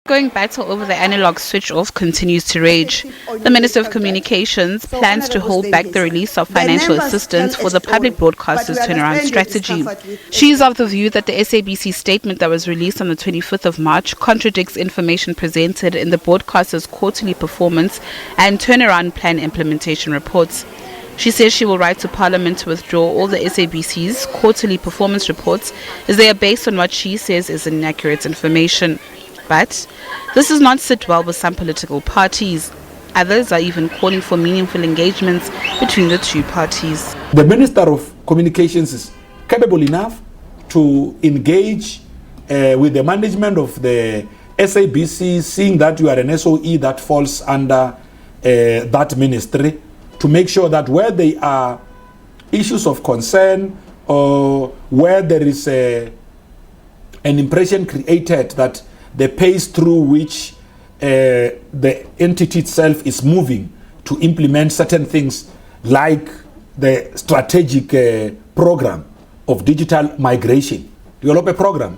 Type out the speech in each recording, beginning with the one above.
Going battle over the analogue switch-off continues to rage. The Minister of Communications plans to hold back the release of financial assistance for the public broadcasters' turnaround strategy. She is of the view that the SABC statement that was released on the 25th of March contradicts information presented in the broadcasters' quarterly performance and turnaround plan implementation reports. She says she will write to Parliament to withdraw all the SABC's quarterly performance reports as they are based on what she says is inaccurate information. But this does not sit well with some political parties. Others are even calling for meaningful engagements between the two parties. The Minister of Communications is capable enough to engage with the management of the SABC, seeing that you are an SOE that falls under that ministry, to make sure that where there are issues of concern or where there is an impression created that the pace through which the entity itself is moving to implement certain things like the strategic program of digital migration. Develop a program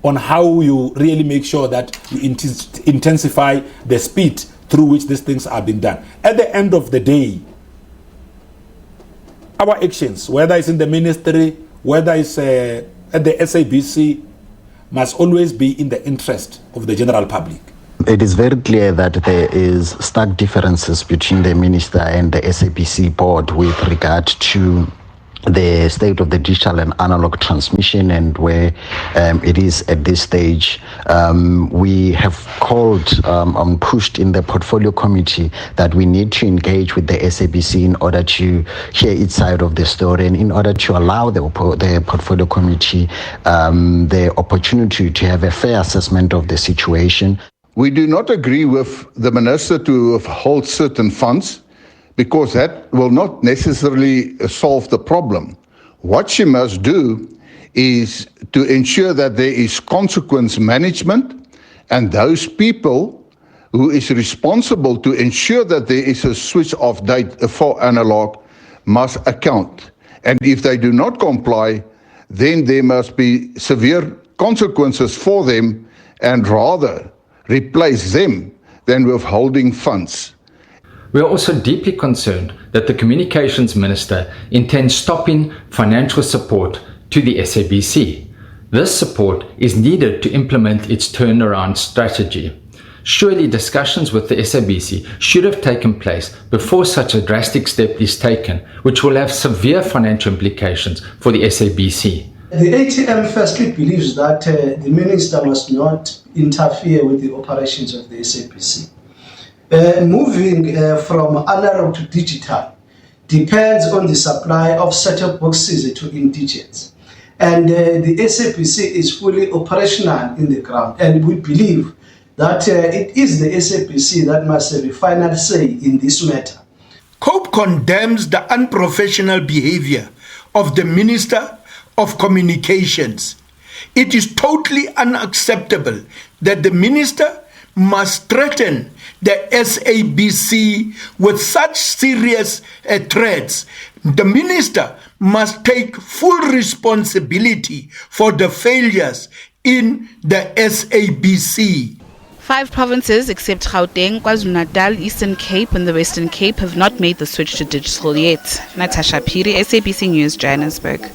on how you really make sure that you intensify the speed through which these things are being done. At the end of the day, our actions, whether it's in the ministry, whether it's at the SABC, must always be in the interest of the general public. It is very clear that there is stark differences between the minister and the SABC board with regard to the state of the digital and analog transmission and where it is at this stage. We have called pushed in the portfolio committee that we need to engage with the SABC in order to hear its side of the story and in order to allow the portfolio committee the opportunity to have a fair assessment of the situation. We do not agree with the minister to withhold certain funds, because that will not necessarily solve the problem. What she must do is to ensure that there is consequence management, and those people who is responsible to ensure that there is a switch-off date for analog must account. And if they do not comply, then there must be severe consequences for them, and rather replace them than withholding funds. We are also deeply concerned that the Communications Minister intends stopping financial support to the SABC. This support is needed to implement its turnaround strategy. Surely discussions with the SABC should have taken place before such a drastic step is taken, which will have severe financial implications for the SABC. The ATM firstly believes that the Minister must not interfere with the operations of the SABC. Moving from analog to digital depends on the supply of set-top boxes to indigents. And the SABC is fully operational in the ground. And we believe that it is the SABC that must have a final say in this matter. COPE condemns the unprofessional behavior of the Minister of Communications. It is totally unacceptable that the Minister must threaten the SABC with such serious threats. The minister must take full responsibility for the failures in the SABC. 5 provinces except Gauteng, KwaZulu-Natal, Eastern Cape and the Western Cape have not made the switch to digital yet. Natasha Piri, SABC News, Johannesburg.